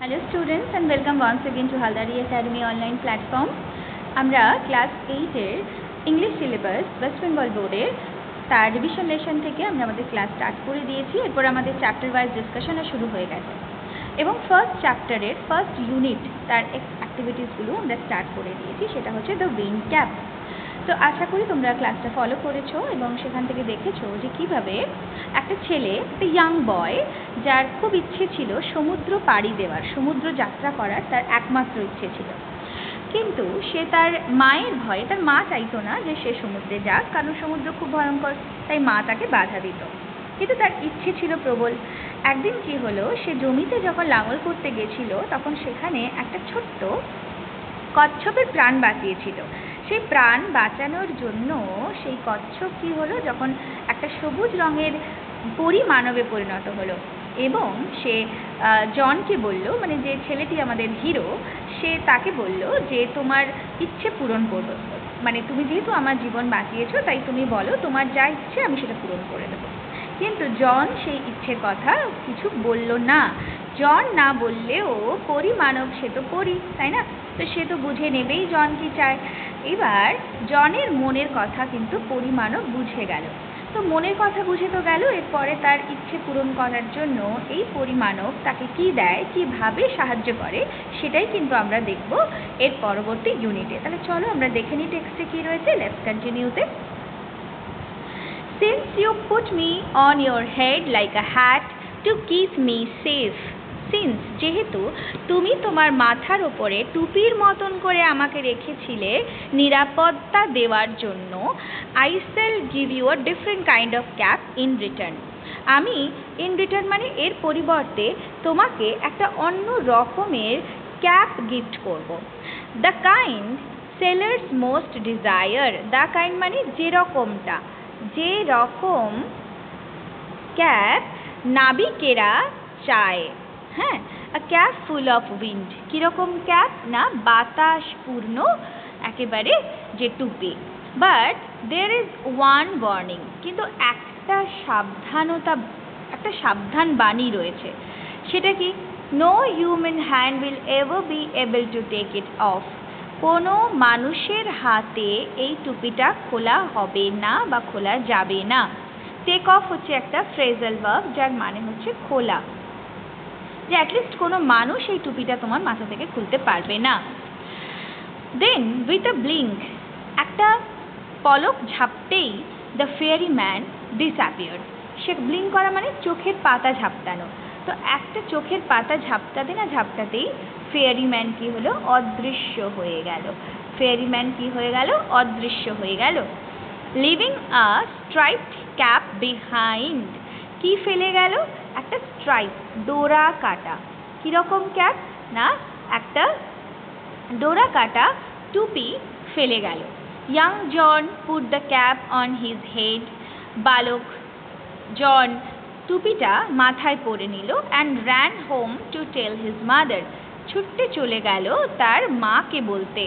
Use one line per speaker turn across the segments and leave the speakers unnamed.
Hello students and welcome once again to Haldari Academy online platform. আমরা class 8 এর English syllabus West Bengal বোর্ডের তার revision lesson থেকে আমরা আমাদের ক্লাস স্টার্ট করে দিয়েছি। এরপর আমাদের চ্যাপ্টার ওয়াইজ ডিসকাশনও শুরু হয়ে গেছে এবং ফার্স্ট চ্যাপ্টারের ফার্স্ট ইউনিট তার অ্যাক্টিভিটিসগুলো আমরা স্টার্ট করে দিয়েছি। সেটা হচ্ছে দ্য উইন্ড ক্যাপ। তো আশা করি তোমরা ক্লাসটা ফলো করেছো এবং সেখান থেকে দেখেছো যে কিভাবে একটা ছেলে, একটা ইয়াং বয়, যার খুব ইচ্ছে ছিল সমুদ্র পাড়ি দেওয়ার, সমুদ্র যাত্রা করার তার একমাত্র ইচ্ছে ছিল, কিন্তু সে তার মায়ের ভয়ে, তার মা চাইতো না যে সে সমুদ্রে যাক, কারণ সমুদ্র খুব ভয়ঙ্কর, তাই মা তাকে বাধা দিত। কিন্তু তার ইচ্ছে ছিল প্রবল। একদিন কি হলো, সে জমিতে যখন লাঙল করতে গেছিল তখন সেখানে একটা ছোট্ট কচ্ছপের প্রাণ বাঁচিয়েছিল। সেই প্রাণ বাঁচানোর জন্য সেই কচ্ছপ কি হলো, যখন একটা সবুজ রঙের পরিমানবে পরিণত হলো এবং সে জনকে বলল, মানে যে ছেলেটি আমাদের হিরো, সে তাকে বলল যে তোমার ইচ্ছে পূরণ করবো, মানে তুমি যেহেতু আমার জীবন বাঁচিয়েছো তাই তুমি বলো তোমার যা ইচ্ছে আমি সেটা পূরণ করে দেবো। কিন্তু জন সেই ইচ্ছের কথা কিছু বলল না। জন না বললেও পরিমানব, সে তো পরি, তাই না? তো সে তো বুঝে নেবেই জন কি চায়। এবার জনের মনের কথা কিন্তু পরিমানব বুঝে গেল। তো মনের কথা বুঝে তো গেল, এরপরে তার ইচ্ছে পূরণ করার জন্য এই পরিমানব তাকে কি দেয়, কিভাবে সাহায্য করে, সেটাই কিন্তু আমরা দেখব এর পরবর্তী ইউনিটে। তাহলে চলো আমরা দেখে নিই টেক্সটে কি রয়েছে। লেটস কন্টিনিউতে। Since you put me on your head like a hat to keep me safe. Since যেহেতু তুমি তোমার মাথার ওপরে টুপির মতন করে আমাকে রেখেছিলে নিরাপত্তা দেওয়ার জন্য, I shall give you a different kind of cap in return. আমি in return মানে এর পরিবর্তে তোমাকে একটা অন্য রকমের ক্যাপ গিফট করব। The kind sailors most desire. The kind মানে যেরকমটা, যে রকম ক্যাপ নাবিকেরা চায়। হ্যাঁ, a cap full of wind. কীরকম ক্যাপ? না, বাতাসপূর্ণ একেবারে যে টুপি। But there is one warning, কিন্তু একটা সাবধান বাণী রয়েছে। সেটা কি? No human hand will ever be able to take it off. কোনো মানুষের হাতে এই টুপিটা খোলা হবে না বা খোলা যাবে না। টেক অফ হচ্ছে একটা ফ্রেজাল ভার্ব, যার মানে হচ্ছে খোলা, যে অ্যাটলিস্ট কোনো মানুষ এই টুপিটা তোমার মাথা থেকে খুলতে পারবে না। দেন উইথ আ ব্লিঙ্ক, একটা পলক ঝাপটেই দ্য ফেয়ারি ম্যান ডিসঅ্যাপিয়ার্ড। সে ব্লিঙ্ক করা মানে চোখের পাতা ঝাপটানো। তো একটা চোখের পাতা ঝাপটাতেই ফেয়ারি ম্যান কি হলো? অদৃশ্য হয়ে গেল। ফেয়ারি ম্যান কি হয়ে গেল? অদৃশ্য হয়ে গেল। লিভিং আ স্ট্রাইপড ক্যাপ বিহাইন্ড। কি ফেলে গেল? একটা স্ট্রাইপ, ডোরা কাটা। কীরকম ক্যাপ? না, একটা ডোরা কাটা টুপি ফেলে গেল। Young John put the cap on his head. বালক জন টুপিটা মাথায় পরে নিল and ran home to tell his mother. ছুটতে চলে গেল তার মাকে বলতে।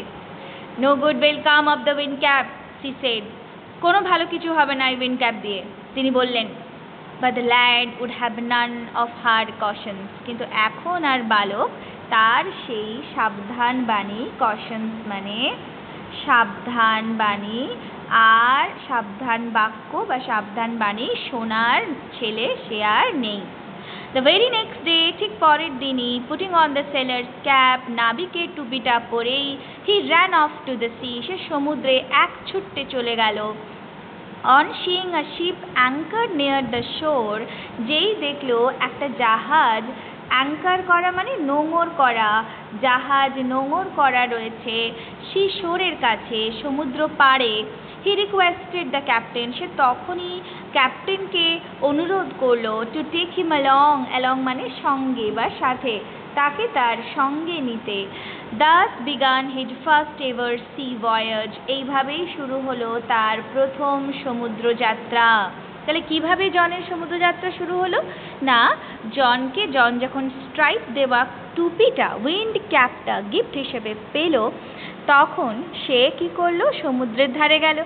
No good will come of the wind cap, she said. কোনো ভালো কিছু হবে না এই উইন্ড ক্যাপ দিয়ে, তিনি বললেন। But the lad would have none of her cautions. কিন্তু এখন আর বালক তার সেই সাবধান বাণী, কশনস মানে সাবধান বাণী, আর সাবধান বাক্য বা সাবধান বাণী শোনার ছেলে সে আর নেই। দ্য ভেরি নেক্সট ডে, ঠিক পরের দিনই, putting on the sailor's cap, নাবিকের টুপিটা পরেই, he ran off to the sea, সে সমুদ্রে এক ছুটতে চলে গেল। On seeing a ship anchor near the shore, যেই দেখলো একটা জাহাজ অ্যাঙ্কার করা মানে নোঙর করা, জাহাজ নোঙর করা রয়েছে শোরের কাছে, সমুদ্র পাড়ে। হি রিকোয়েস্টেড দ্য ক্যাপ্টেন, সে তখনই ক্যাপ্টেনকে অনুরোধ করলো to take him along. Along মানে সঙ্গে বা সাথে, তাকে তার সঙ্গে নিতে। Thus began his first ever sea voyage. এইভাবেই শুরু হলো তার প্রথম সমুদ্রযাত্রা। তাহলে কিভাবে জনের সমুদ্রযাত্রা শুরু হলো? না, জন যখন স্ট্রাইপ দেওয়া টুপিটা, উইন্ড ক্যাপটা গিফট হিসেবে পেল, তখন সে কি করলো? সমুদ্রের ধারে গেল।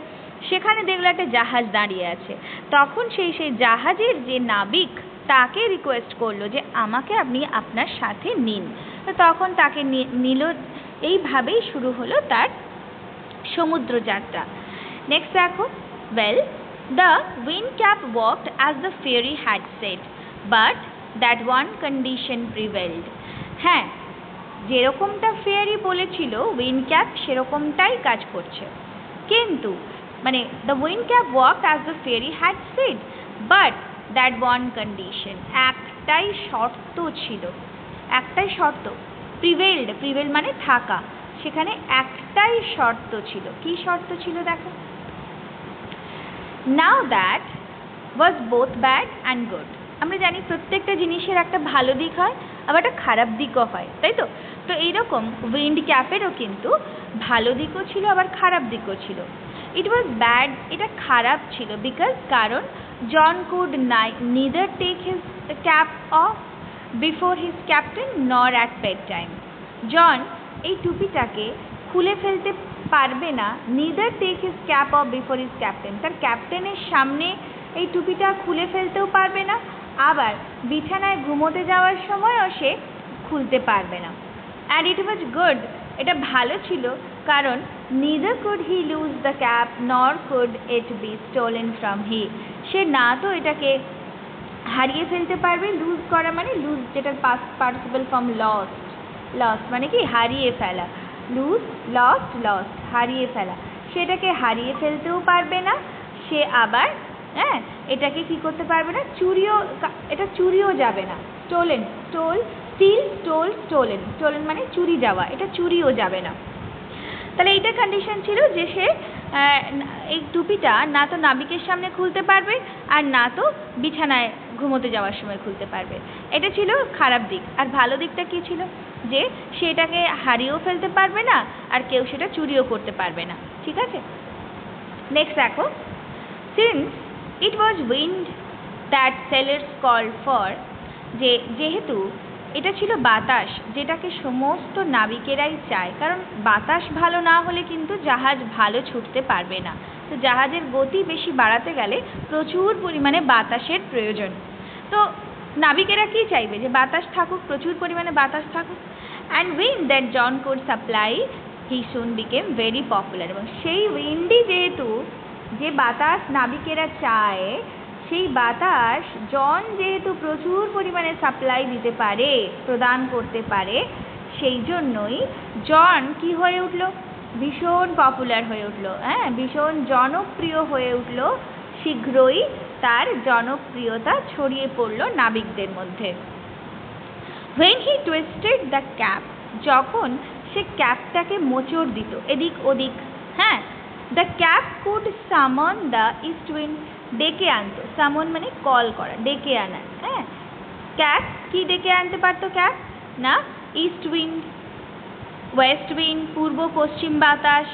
সেখানে দেখলো একটা জাহাজ দাঁড়িয়ে আছে। তখন সেই জাহাজের যে নাবিক, তাকে রিকোয়েস্ট করলো যে আমাকে আপনি আপনার সাথে নিন। তো তখন তাকে নিল। এইভাবেই শুরু হলো তার সমুদ্র যাত্রা। নেক্সট দেখো, well the wind cap walked as the fairy had said but that one condition prevailed। হ্যাঁ, যেরকমটা ফেয়ারি বলেছিল উইন্ড ক্যাপ সেরকমটাই কাজ করছে, কিন্তু মানে the wind cap walked as the fairy had said but that one condition, একটাই শর্ত ছিল, একটাই শর্ত, prevailed মানে থাকা, সেখানে একটাই শর্ত ছিল। কি শর্ত ছিল দেখো, now that was both bad and good। আমরা জানি প্রত্যেকটা জিনিসের একটা ভালো দিক হয় আবার একটা খারাপ দিকও হয়, তাই তো? তো এইরকম উইন্ড ক্যাপেরও কিন্তু ভালো দিকও ছিল আবার খারাপ দিকও ছিল। ইট ওয়াজ ব্যাড, এটা খারাপ ছিল, কারণ John could neither take his cap off before his captain nor at bedtime। জন এই টুপিটাকে খুলে ফেলতে পারবে না, neither take his cap off before his captain, তার ক্যাপ্টেনের সামনে এই টুপিটা খুলে ফেলতেও পারবে না, আবার বিছানায় ঘুমোতে যাওয়ার সময়ও সে খুলতে পারবে না। and it was good, এটা ভালো ছিল, কারণ neither could he lose the cap nor could it be stolen from him। সে না তো এটাকে হারিয়ে ফেলতে পারবে, লুজ করা মানে লুজ, যেটার past participle form lost, lost মানে কি হারিয়ে ফেলা, লুজ লস্ট হারিয়ে ফেলা, সেটাকে হারিয়ে ফেলতেও পারবে না, সে আবার হ্যাঁ এটাকে কি করতে পারবে না, এটা চুরিও যাবে না, স্টোলেন স্টোলেন মানে চুরি যাওয়া, এটা চুরিও যাবে না। তাহলে এইটা কন্ডিশন ছিল যে সে এই টুপিটা না তো নাবিকের সামনে খুলতে পারবে আর না তো বিছানায় ঘুমোতে যাওয়ার সময় খুলতে পারবে। এটা ছিল খারাপ দিক। আর ভালো দিকটা কি ছিল, যে সেটাকে হারিয়েও ফেলতে পারবে না আর কেউ সেটা চুরিও করতে পারবে না। ঠিক আছে, নেক্সট দেখো, since it was wind that sailors call for, যেহেতু এটা ছিল বাতাস যেটাকে সমস্ত নাবিকেরাই চায়, কারণ বাতাস ভালো না হলে কিন্তু জাহাজ ভালো ছুটতে পারবে না। তো জাহাজের গতি বেশি বাড়াতে গেলে প্রচুর পরিমাণে বাতাসের প্রয়োজন। তো নাবিকেরা কি চাইবে, যে বাতাস থাকুক, প্রচুর পরিমাণে বাতাস থাকুক। And wind that John could supply he soon became very popular. এবং সেই উইন্ডই যেহেতু, যে বাতাস নাবিকেরা চায় সেই বাতাস জন যেহেতু প্রচুর পরিমাণে সাপ্লাই দিতে পারে, প্রদান করতে পারে, সেই জন্যই জন কি হয়ে উঠল, ভীষণ পপুলার হয়ে উঠল, হ্যাঁ ভীষণ জনপ্রিয় হয়ে উঠল। শীঘ্রই তার জনপ্রিয়তা ছড়িয়ে পড়ল নাবিকদের মধ্যে। when he twisted the cap, যখন সে ক্যাপটাকে মোচড় দিত এদিক ওদিক, হ্যাঁ the cap could summon the east wind, ডেকে আনতো, সামন মানে কল করা, ডেকে আনা। হ্যাঁ, ক্যাপ কি ডেকে আনতে পারতো ক্যাপ না, ইস্ট উইন্ড, ওয়েস্ট উইন্ড, পূর্ব পশ্চিম বাতাস।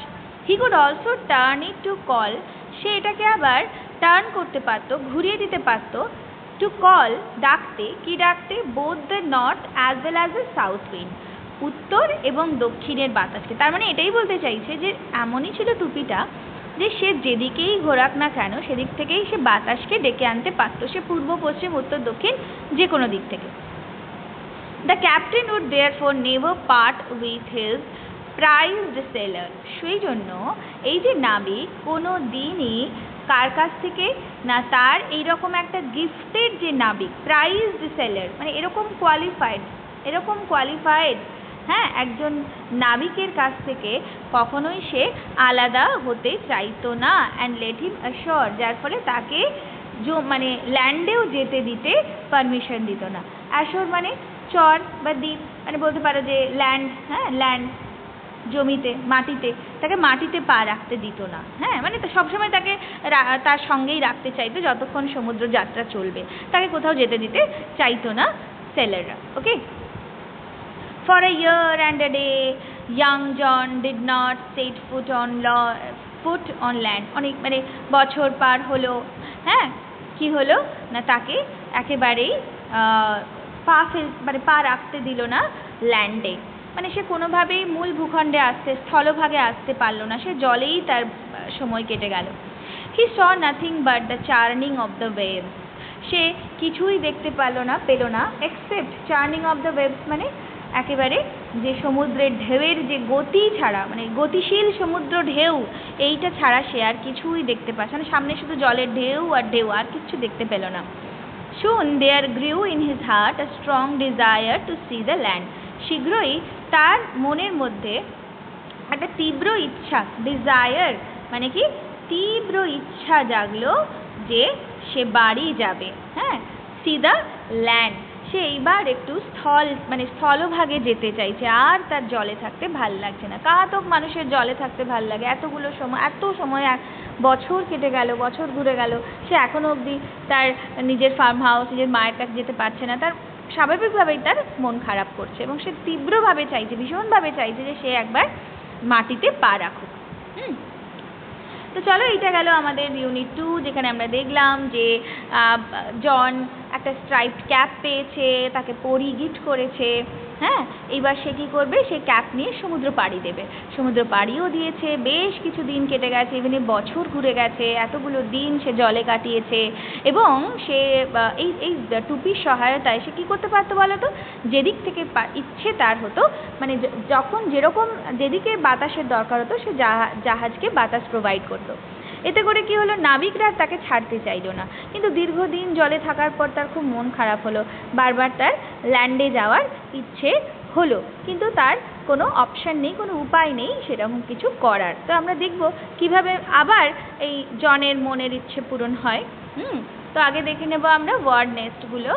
He could also turn it to call, সে এটাকে আবার টার্ন করতে পারতো, ঘুরিয়ে দিতে পারতো, টু কল ডাকতে, কি ডাকতে, both the north as well as the south wind, উত্তর এবং দক্ষিণের বাতাসকে। তার মানে এটাই বলতে চাইছে যে এমনই ছিল টুপিটা যে সে যেদিকেই ঘোরাক না কেন সেদিক থেকেই সে বাতাসকে ডেকে আনতে পারতো, সে পূর্ব পশ্চিম উত্তর দক্ষিণ যে কোনো দিক থেকে। The captain would therefore never part with his prized sailor, সেই জন্য এই যে নাবিক কোনো দিনই কার কাছ থেকে না, তার এইরকম একটা গিফটেড যে নাবিক, প্রাইজড সেলার মানে এরকম কোয়ালিফাইড হ্যাঁ একজন নাবিকের কাছ থেকে কখনোই সে আলাদা হতে চাইতো না। অ্যান্ড লেট হিম অ্যাশোর, যার ফলে তাকে মানে ল্যান্ডেও যেতে দিতে পারমিশন দিত না। অ্যাশোর মানে চর বা দ্বীপ, মানে বলতে পারো যে ল্যান্ড, হ্যাঁ ল্যান্ড জমিতে, মাটিতে, তাকে মাটিতে পা রাখতে দিত না। হ্যাঁ মানে সবসময় তাকে তার সঙ্গেই রাখতে চাইতো যতক্ষণ সমুদ্র যাত্রা চলবে, তাকে কোথাও যেতে দিতে চাইতো না সেলাররা। ওকে, for a year and a day young John did not set foot on land, অনেক মানে বছর পার হলো, হ্যাঁ কি হলো না, তাকে একেবারেই পা রাখতে দিল না ল্যান্ডে, মানে সে কোনোভাবেই মূল ভূখণ্ডে স্থলভাগে আসতে পারলো না, সে জলেই তার সময় কেটে গেল। he saw nothing but the churning of the waves, সে কিছুই দেখতে পেল না except churning of the waves মানে একেবারে যে সমুদ্রের ঢেউয়ের যে গতি ছাড়া, মানে গতিশীল সমুদ্র ঢেউ, এইটা ছাড়া সে আর কিছুই দেখতে পাচ্ছে না, সামনে শুধু জলের ঢেউ আর ঢেউ, আর কিচ্ছু দেখতে পেল না। Soon there grew in his heart a strong desire to see the land. শীঘ্রই তার মনের মধ্যে একটা তীব্র ইচ্ছা, ডিজায়ার মানে কি তীব্র ইচ্ছা জাগলো যে সে বাড়ি যাবে। হ্যাঁ, সি দ্য ল্যান্ড, সে এইবার একটু মানে স্থলভাগে যেতে চাইছে, আর তার জলে থাকতে ভাল লাগছে না। কাতক মানুষের জলে থাকতে ভাল লাগে, এতগুলো সময়, এত সময়, বছর কেটে গেল, বছর ঘুরে গেল, সে এখনো অবধি তার নিজের ফার্ম হাউস, নিজের মায়ের কাছে যেতে পারছে না। তার স্বাভাবিকভাবেই তার মন খারাপ করছে এবং সে তীব্রভাবে চাইছে, ভীষণভাবে চাইছে যে সে একবার মাটিতে পা রাখুক। তো চলো, এইটা গেল আমাদের ইউনিট 2, যেখানে আমরা দেখলাম যে জন একটা স্ট্রাইপড ক্যাপ পেয়েছে, তাকে পরি গিফট করেছে। হ্যাঁ, এইবার সে কী করবে, সে ক্যাপ নিয়ে সমুদ্র পাড়ি দেবে। সমুদ্র পাড়িও দিয়েছে, বেশ কিছু দিন কেটে গেছে, ইভেন বছর ঘুরে গেছে, এতগুলো দিন সে জলে কাটিয়েছে এবং সে এই টুপির সহায়তায় সে কী করতে পারতো বলো তো, যেদিক থেকে ইচ্ছে তার হতো, মানে যখন যেদিকে বাতাসের দরকার হতো সে জাহাজকে বাতাস প্রোভাইড করতো। এতে করে কি হলো, নাবিকরা তাকে ছাড়তে চাইলো না, কিন্তু দীর্ঘদিন জলে থাকার পর তার খুব মন খারাপ হলো, বারবার তার ল্যান্ডে যাওয়ার ইচ্ছে হলো, কিন্তু তার কোনো অপশান নেই, কোনো উপায় নেই সেরকম কিছু করার। তো আমরা দেখব কিভাবে আবার এই জনের মনের ইচ্ছে পূরণ হয়। তো আগে দেখে নেব আমরা ওয়ার্ড নেস্টগুলো,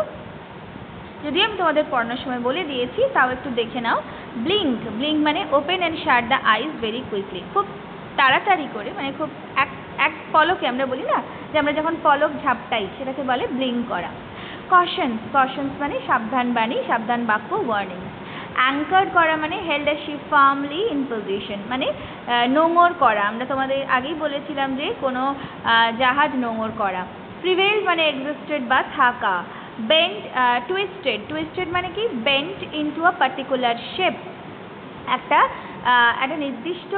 যদি আমি তোমাদের পড়ানোর সময় বলে দিয়েছি, তাও একটু দেখে নাও। ব্লিঙ্ক, ব্লিঙ্ক মানে open and shut the eyes very quickly, খুব তাড়াতাড়ি করে, মানে খুব এক পলকে, আমরা বলি না যে আমরা যখন পলক ঝাপটাই, সেটাকে বলে ব্লিঙ্ক করা। কশনস, কশনস মানে সাবধান বাণী, সাবধান বাক্য, ওয়ার্নিং। অ্যাঙ্কার্ড করা মানে held a ship firmly in position, মানে নোঙর করা, আমরা তোমাদের আগেই বলেছিলাম যে কোনো জাহাজ নোঙর করা। প্রিভেইল মানে এক্সিস্টেড বা থাকা। বেন্ট, টুইস্টেড, টুইস্টেড মানে কি bent into a particular shape, একটা নির্দিষ্ট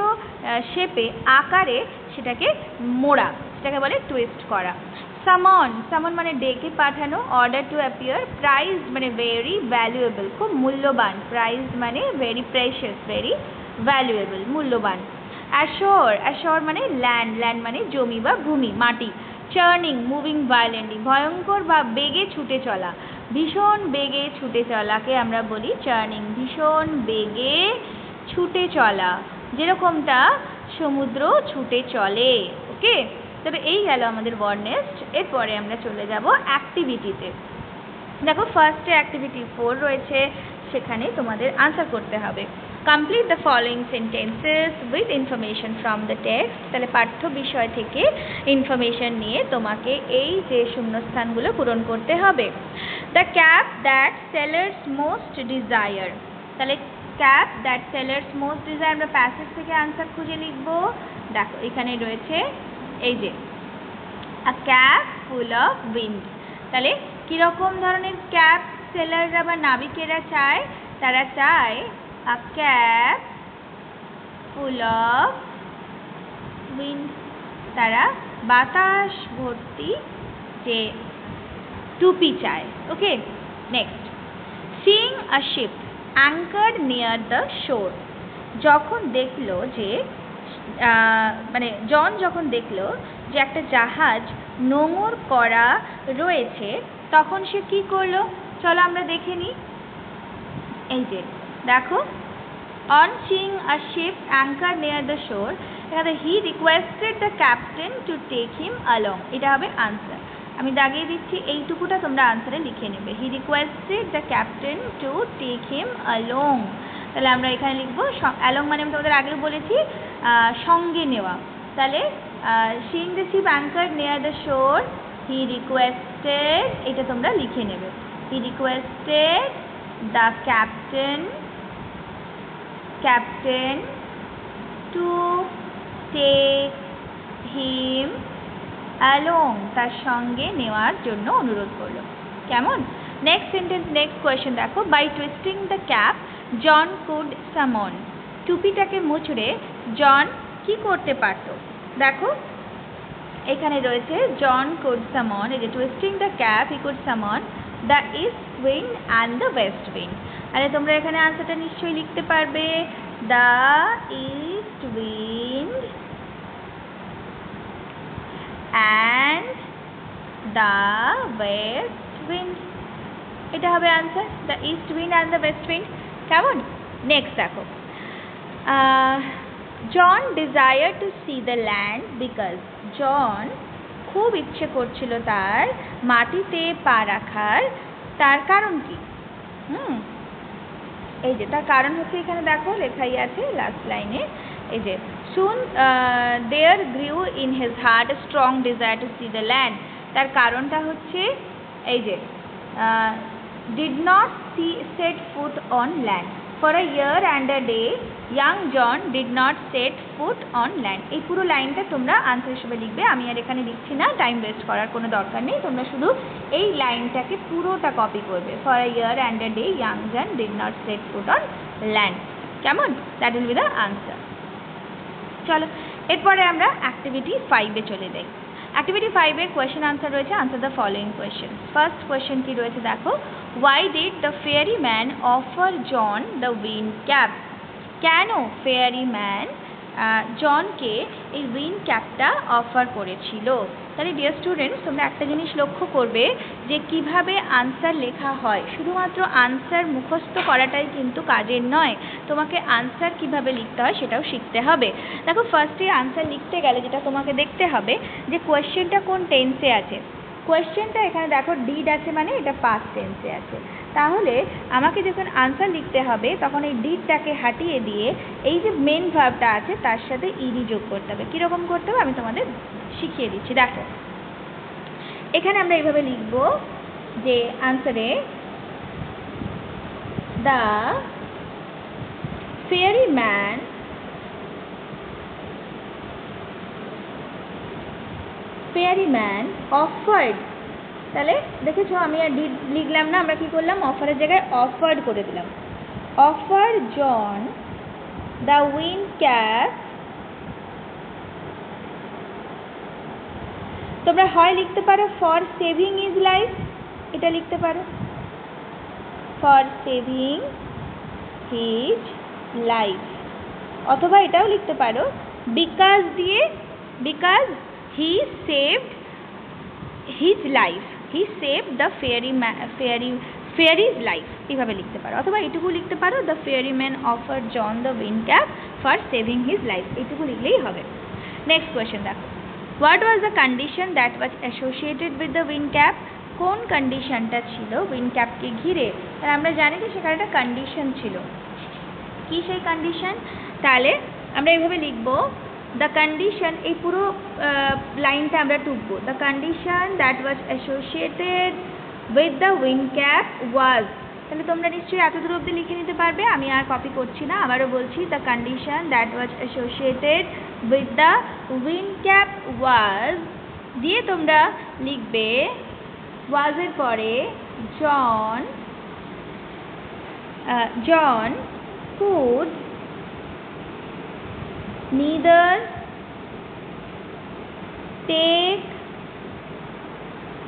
শেপে, আকারে সেটাকে মোড়া, সেটাকে বলে টুইস্ট করা। সামন, সামন মানে ডেকে পাঠানো। Order to appear. প্রাইজ মানে ভেরি ভ্যালুয়েবল, খুব মূল্যবান। প্রাইজ মানে ভেরি প্রেশাস, ভেরি ভ্যালুয়েবল, মূল্যবান। অ্যাশোর, অ্যাশোর মানে ল্যান্ড, ল্যান্ড মানে জমি বা ভূমি, মাটি। চার্নিং, মুভিং ভায়োলেন্টলি, ভয়ঙ্কর বা বেগে ছুটে চলা, ভীষণ বেগে ছুটে চলাকে আমরা বলি চার্নিং, ভীষণ বেগে ছুটে চলা, যেরকমটা সমুদ্র ছুটে চলে। ওকে, তবে এই গেল আমাদের ওয়ার্ড নেস্ট। এরপরে আমরা চলে যাব অ্যাক্টিভিটিতে। দেখো, ফার্স্টে অ্যাক্টিভিটি 4 রয়েছে, সেখানে তোমাদের আনসার করতে হবে। Complete the following sentences with information from the text, তাহলে পাঠ্য বিষয় থেকে ইনফরমেশন নিয়ে তোমাকে এই যে শূন্যস্থানগুলো পূরণ করতে হবে। The cap that sailors most desire, তাহলে cap that sailors most desire, আমরা প্যাসেজ থেকে আনসার খুঁজে লিখব। দেখো, এখানে রয়েছে এই যে a cap full of wind, তাহলে কীরকম ধরনের ক্যাপ সেলাররা বা নাবিকেরা চায়, তারা চায় a cap full of wind, তারা বাতাস ভর্তি যে টুপি চায়। Okay, next. Seeing a ship anchored near the shore, যখন দেখলো যে মানে জন যখন দেখলো যে একটা জাহাজ নোঙর করা রয়েছে, তখন সে কি করলো, চলো আমরা দেখে নিই। এই যে দেখো, on seeing a ship anchor near the shore, এখানে he requested the captain to take him along, এটা হবে আনসার। আমি দাগিয়ে দিচ্ছি, এইটুকুটা তোমরা আনসারে লিখে নেবে। He requested the captain to take him along, তাহলে আমরা এখানে লিখবো অ্যালং মানে আমি তোমাদের আগে বলেছি সঙ্গে নেওয়া। তাহলে seeing the ship anchored near the shore, he requested, এটা তোমরা লিখে নেবে। He requested the captain to take him along, তার সঙ্গে নেওয়ার জন্য অনুরোধ করলো। কেমন? নেক্সট সেন্টেন্স, নেক্সট কোয়েশ্চেন দেখো। By twisting the cap John could summon, টুপিটাকে মুচড়ে জন কি করতে পারতো? দেখো, এখানে রয়েছে জন কুড সামন, এই যে twisting the cap he could summon the east wind and the west wind. তাহলে তোমরা এখানে আনসারটা নিশ্চয়ই লিখতে পারবে, the east wind and the west wind, এটা হবে answer, the east wind and the west wind. কেমন? নেক্সট দেখো, John desire to see the land because, John খুব ইচ্ছে করছিল তার মাটিতে পা রাখার, তার কারণ কি? এই যে তার কারণ হচ্ছে, এখানে দেখো লেখাই আছে লাস্ট লাইনে, এই যে soon there grew in his heart a strong desire to see the land, তার কারণটা হচ্ছে এই যে did not set foot on land for a year and a day young John did not set foot on land। এই পুরো লাইনটা তোমরা answer হিসেবে লিখবে, আমি আর এখানে লিখছি না, টাইম ওয়েস্ট করার কোনো দরকার নেই, তোমরা শুধু এই লাইনটাকে পুরোটা কপি করবে, for a year and a day young John did not set foot on land। কেমন? That will be the answer. চলো এরপরে আমরা অ্যাক্টিভিটি 5-এ চলে যাই। অ্যাক্টিভিটি 5-এর কোয়েশ্চেন আনসার রয়েছে, answer the following question. First question কি রয়েছে দেখো, why did the fairy man offer John the wind cap? কেন ফেয়ারি ম্যান জনকে এই উইন্ড ক্যাপটা অফার করেছিল? তাহলে ডিয়ার স্টুডেন্টস, তোমরা একটা জিনিস লক্ষ্য করবে যে কিভাবে আনসার লেখা হয়, শুধুমাত্র আনসার মুখস্থ করাটাই কিন্তু কাজের নয়, তোমাকে আনসার কিভাবে লিখতে হয় সেটাও শিখতে হবে। দেখো ফার্স্টে আনসার লিখতে গেলে যেটা তোমাকে দেখতে হবে যে কোয়েশ্চেনটা কোন টেন্সে আছে। কোয়েশ্চেনটা এখানে দেখো ডিড আছে, মানে এটা পাস্ট টেন্সে আছে, তাহলে আমাকে যখন আনসার লিখতে হবে তখন এই ডিডটাকে হাটিয়ে দিয়ে এই যে মেন ভার্বটা আছে তার সাথে ইডি যোগ করতে হবে। কীরকম করতে হবে আমি তোমাদের শিখিয়ে দিচ্ছি। দেখো এখানে আমরা এইভাবে লিখব যে আনসারে দ্য ফেয়ারি ম্যান অফার্ড, তাহলে দেখেছো আমি আর ডিড লিখলাম না, আমরা কি করলাম, অফারের জায়গায় অফার্ড করে দিলাম। Offer John the wind cap, তোমরা হয় লিখতে পারো ফর সেভিং হিজ লাইফ, এটা লিখতে পারো ফর সেভিং হিজ লাইফ, অথবা এটাও লিখতে পারো বিকজ দিয়ে, because he saved his life, he saved the fairy's life, এইভাবে লিখতে পারো, অথবা এইটুকু লিখতে পারো the fairy man offer John the wind cap for saving his life, এইটুকু লিখলেই হবে। নেক্সট কোয়েশ্চেন দেখো, what was the condition that was associated with the wind cap? কোন কন্ডিশনটা ছিল উইন্ড ক্যাপকে ঘিরে? তাহলে আমরা জানি যে সেখানে একটা কন্ডিশন ছিল, কি সেই কন্ডিশন? তাহলে আমরা এইভাবে লিখব দ্য কন্ডিশন, এই পুরো লাইনটা আমরা টুকবো, the condition that was associated with the wind cap was, তাহলে তোমরা নিশ্চয়ই এত দূর অবধি লিখে নিতে পারবে, আমি আর কপি করছি না, আবারও বলছি the condition that was associated with the wind cap was, দিয়ে তোমরা লিখবে ওয়াজের পরে জন could neither take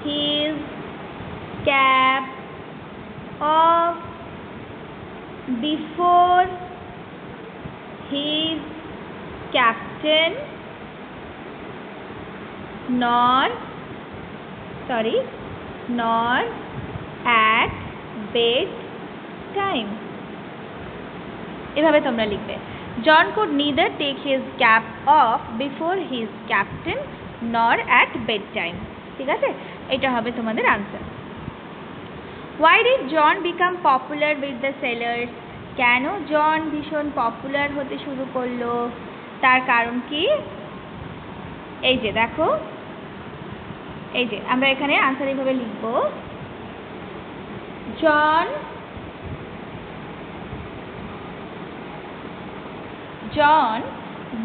his cap off before his captain nor at bed time, এভাবে তোমরা লিখবে জন could neither take his cap off before his captain nor at bed time, ঠিক আছে? এটা হবে তোমাদের answer. Why did John become popular with the sailors? কেন জন ভীষণ পপুলার হতে শুরু করলো, তার কারণ কি? এই যে দেখো, এই যে আমরা এখানে আনসার এইভাবে লিখব, জন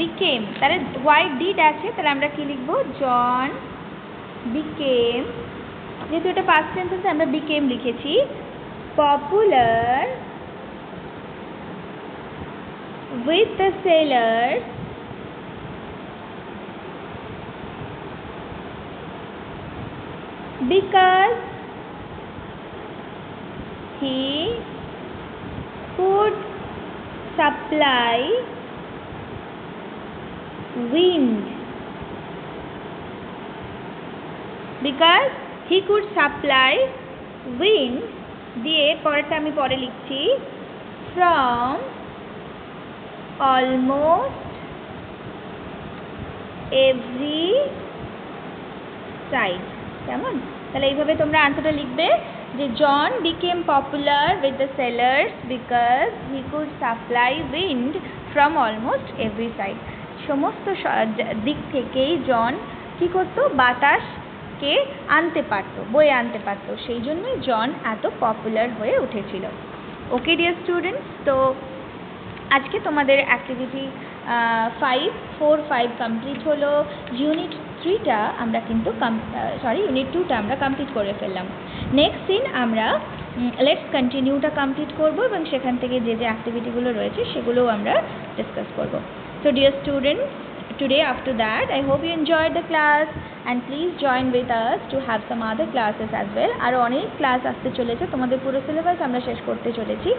বিকেম, তাহলে why did আছে, তাহলে আমরা কি লিখব, জন বিকেম, যেহেতু এটা পাস্ট টেন্স আছে আমরা বিকেম লিখেছি, popular with the sailors because he supply wind, because he could supply wind দিয়ে পরেরটা আমি পরে লিখছি from almost every side। কেমন? তাহলে এইভাবে তোমরা আনসারটা লিখবে যে জন became popular with the sailors because he could supply wind from almost every side। সমস্ত দিক থেকেই জন কি করতো? বাতাসকে আনতে পারতো, বয়ে আনতে পারতো, সেই জন্যই জন এত পপুলার হয়ে উঠেছিল। ওকে ডিয়ার স্টুডেন্টস, তো আজকে তোমাদের অ্যাক্টিভিটি 4-5 কমপ্লিট হলো। ইউনিট 3টা আমরা কিন্তু ইউনিট 2টা আমরা কমপ্লিট করে ফেললাম। নেক্সট দিন আমরা লেটস কন্টিনিউটা কমপ্লিট করব এবং সেখান থেকে যে যে অ্যাক্টিভিটিগুলো রয়েছে সেগুলোও আমরা ডিসকাস করব। So dear students, today after that I hope you enjoyed the class and please join with us to have some other classes as well। আরও অনেক ক্লাস আসতে চলেছে, তোমাদের পুরো সিলেবাস আমরা শেষ করতে চলেছি,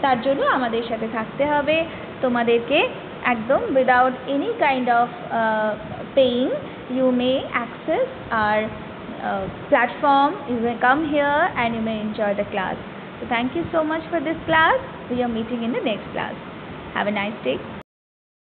তার জন্য আমাদের সাথে থাকতে হবে তোমাদেরকে একদম without any kind of paying you may access our platform, you may come here and you may enjoy the class। So thank you so much for this class, we are meeting in the next class, have a nice day।